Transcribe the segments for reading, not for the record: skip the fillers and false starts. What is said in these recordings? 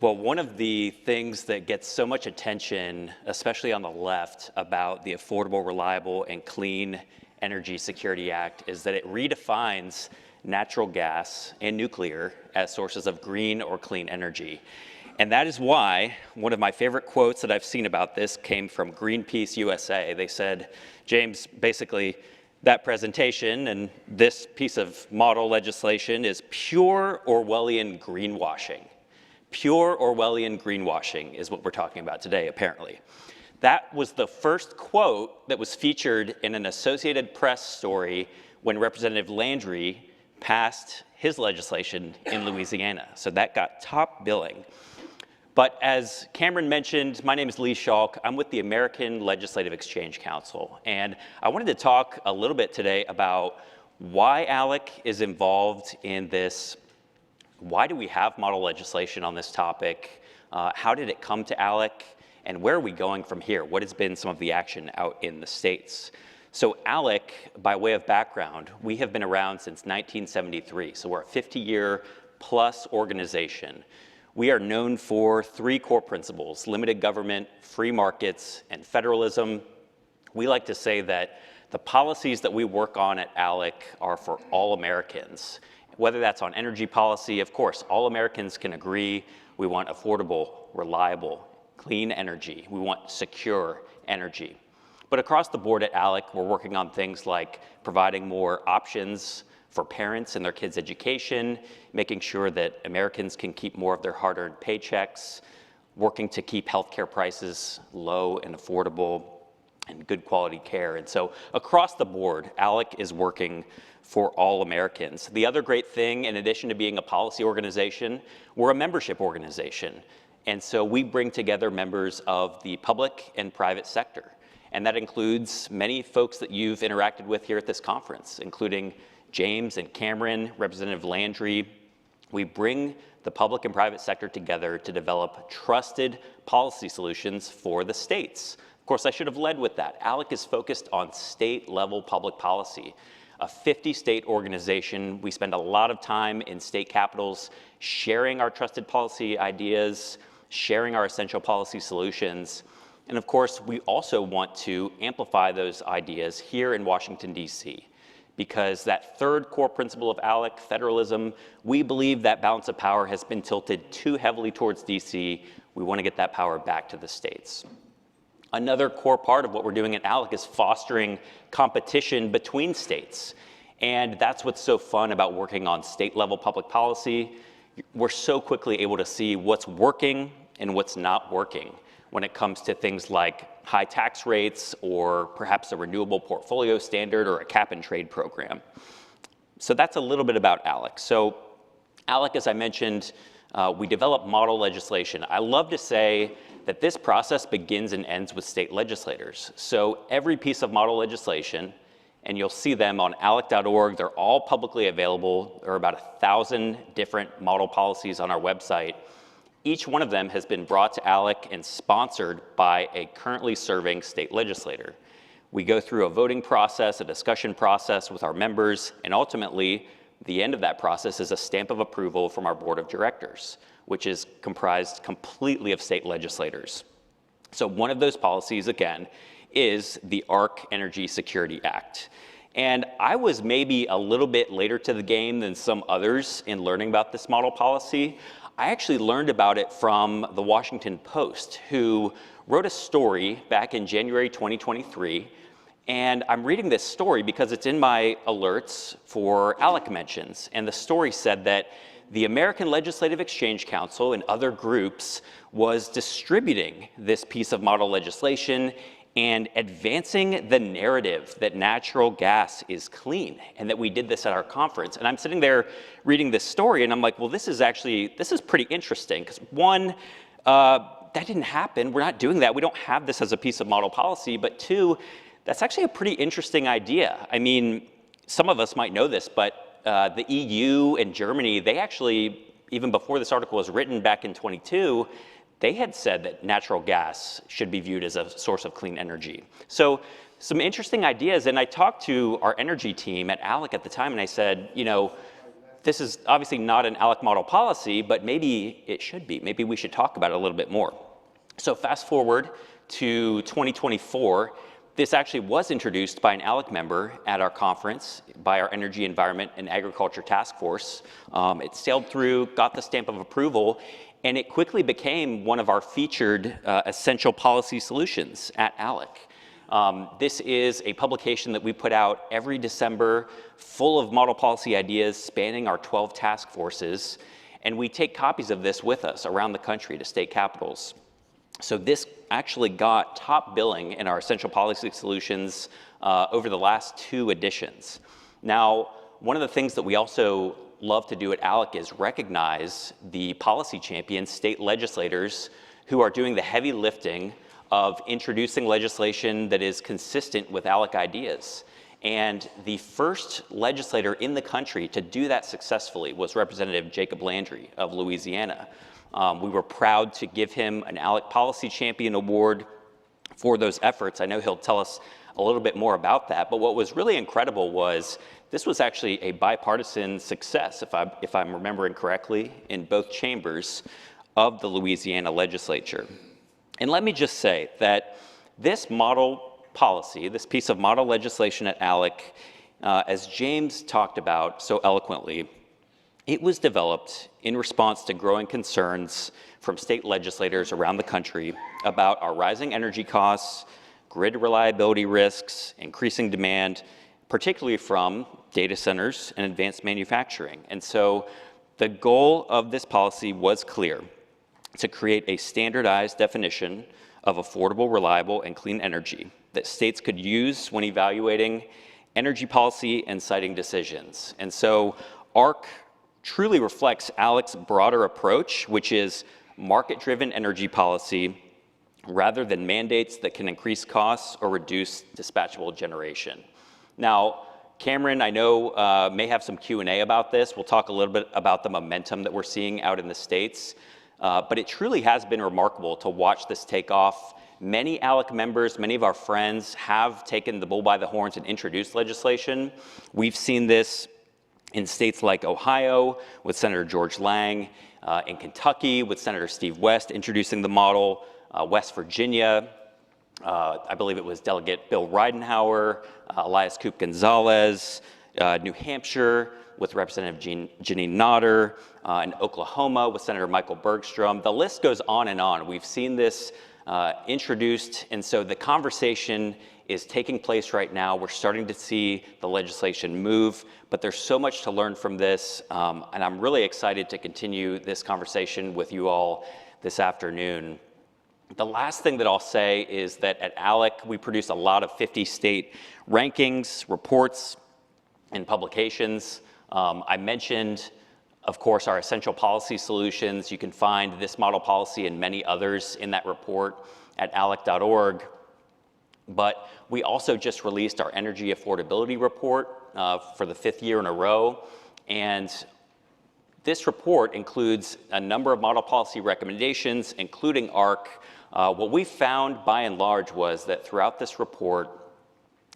Well, one of the things that gets so much attention, especially on the left, about the Affordable, Reliable, and Clean Energy Security Act is that it redefines natural gas and nuclear as sources of green or clean energy. And that is why one of my favorite quotes that I've seen about this came from Greenpeace USA. They said, James, basically, that presentation and this piece of model legislation is pure Orwellian greenwashing. Pure Orwellian greenwashing is what we're talking about today, apparently. That was the first quote that was featured in an Associated Press story when Representative Landry passed his legislation in Louisiana. So that got top billing. But as Cameron mentioned, my name is Schalk. I'm with the American Legislative Exchange Council. And I wanted to talk a little bit today about why ALEC is involved in this. Why do we have model legislation on this topic? How did it come to ALEC? And where are we going from here? What has been some of the action out in the states? So ALEC, by way of background, we have been around since 1973. So we're a 50-year plus organization. We are known for three core principles: limited government, free markets, and federalism. We like to say that the policies that we work on at ALEC are for all Americans. Whether that's on energy policy, of course, all Americans can agree we want affordable, reliable, clean energy. We want secure energy. But across the board at ALEC, we're working on things like providing more options for parents and their kids' education, making sure that Americans can keep more of their hard-earned paychecks, working to keep healthcare prices low and affordable, and good quality care. And so across the board, ALEC is working for all Americans. The other great thing, in addition to being a policy organization, we're a membership organization. And so we bring together members of the public and private sector. And that includes many folks that you've interacted with here at this conference, including James and Cameron, Representative Landry. We bring the public and private sector together to develop trusted policy solutions for the states. Of course, I should have led with that. ALEC is focused on state-level public policy. A 50-state organization, we spend a lot of time in state capitals sharing our trusted policy ideas, sharing our essential policy solutions. And of course, we also want to amplify those ideas here in Washington, D.C., because that third core principle of ALEC, federalism, we believe that balance of power has been tilted too heavily towards D.C. We want to get that power back to the states. Another core part of what we're doing at ALEC is fostering competition between states. And that's what's so fun about working on state-level public policy. We're so quickly able to see what's working and what's not working when it comes to things like high tax rates or perhaps a renewable portfolio standard or a cap-and-trade program. So that's a little bit about ALEC. So ALEC, as I mentioned, we develop model legislation. I love to say that this process begins and ends with state legislators. So every piece of model legislation, and you'll see them on alec.org, they're all publicly available. There are about 1,000 different model policies on our website. Each one of them has been brought to ALEC and sponsored by a currently serving state legislator. We go through a voting process, a discussion process with our members, and ultimately, the end of that process is a stamp of approval from our board of directors, which is comprised completely of state legislators. So one of those policies, again, is the ARC Energy Security Act. And I was maybe a little bit later to the game than some others in learning about this model policy. I actually learned about it from the Washington Post, who wrote a story back in January 2023. And I'm reading this story because it's in my alerts for ALEC mentions. And the story said that the American Legislative Exchange Council and other groups was distributing this piece of model legislation and advancing the narrative that natural gas is clean, and that we did this at our conference. And I'm sitting there reading this story, and I'm like, well, this is pretty interesting, because one, that didn't happen. We're not doing that. We don't have this as a piece of model policy. But two, that's actually a pretty interesting idea. I mean, some of us might know this, but the EU and Germany, they actually, even before this article was written back in 22, they had said that natural gas should be viewed as a source of clean energy. So some interesting ideas. And I talked to our energy team at ALEC at the time, and I said, you know, this is obviously not an ALEC model policy, but maybe it should be. Maybe we should talk about it a little bit more. So fast forward to 2024, this actually was introduced by an ALEC member at our conference by our Energy, Environment, and Agriculture Task Force. It sailed through, got the stamp of approval, and it quickly became one of our featured essential policy solutions at ALEC. This is a publication that we put out every December, full of model policy ideas spanning our 12 task forces, and we take copies of this with us around the country to state capitals. So this actually got top billing in our essential policy solutions over the last 2 editions. Now, one of the things that we also love to do at ALEC is recognize the policy champions, state legislators, who are doing the heavy lifting of introducing legislation that is consistent with ALEC ideas. And the first legislator in the country to do that successfully was Representative Jacob Landry of Louisiana. We were proud to give him an ALEC Policy Champion Award for those efforts. I know he'll tell us a little bit more about that, but what was really incredible was this was actually a bipartisan success, if I'm remembering correctly, in both chambers of the Louisiana legislature. And let me just say that this model policy, this piece of model legislation at ALEC, as James talked about so eloquently, it was developed in response to growing concerns from state legislators around the country about our rising energy costs, grid reliability risks, increasing demand, particularly from data centers and advanced manufacturing. And so the goal of this policy was clear: to create a standardized definition of affordable, reliable, and clean energy that states could use when evaluating energy policy and siting decisions. And so ARC truly reflects ALEC's broader approach, which is market-driven energy policy rather than mandates that can increase costs or reduce dispatchable generation. Now, Cameron, I know, may have some Q&A about this. We'll talk a little bit about the momentum that we're seeing out in the states. But it truly has been remarkable to watch this take off. Many ALEC members, many of our friends have taken the bull by the horns and introduced legislation. We've seen this in states like Ohio with Senator George Lang, in Kentucky with Senator Steve West introducing the model, West Virginia, I believe it was Delegate Bill Ridenhour, Elias Coop Gonzalez, New Hampshire with Representative Janine Nodder, in Oklahoma with Senator Michael Bergstrom. The list goes on and on. We've seen this introduced, and so the conversation is taking place right now. We're starting to see the legislation move, but there's so much to learn from this, and I'm really excited to continue this conversation with you all this afternoon. The last thing that I'll say is that at ALEC, we produce a lot of 50-state rankings, reports, and publications. I mentioned, of course, our essential policy solutions. You can find this model policy and many others in that report at alec.org. But we also just released our energy affordability report for the 5th year in a row. And this report includes a number of model policy recommendations, including ARC. What we found by and large was that throughout this report,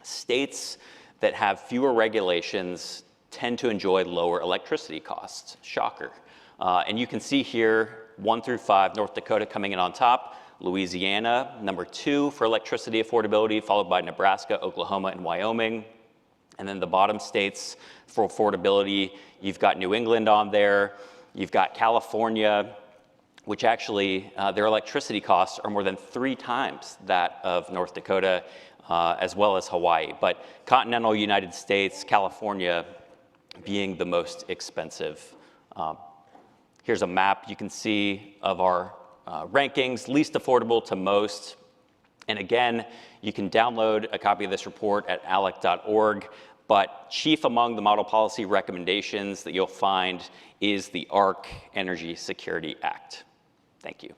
states that have fewer regulations tend to enjoy lower electricity costs. Shocker. And you can see here 1 through 5, North Dakota coming in on top, Louisiana, number 2 for electricity affordability, followed by Nebraska, Oklahoma, and Wyoming. And then the bottom states for affordability, you've got New England on there, you've got California, which actually, their electricity costs are more than 3 times that of North Dakota, as well as Hawaii. But continental United States, California being the most expensive. Here's a map you can see of our rankings, least affordable to most. And again, you can download a copy of this report at alec.org, but chief among the model policy recommendations that you'll find is the ARC Energy Security Act. Thank you.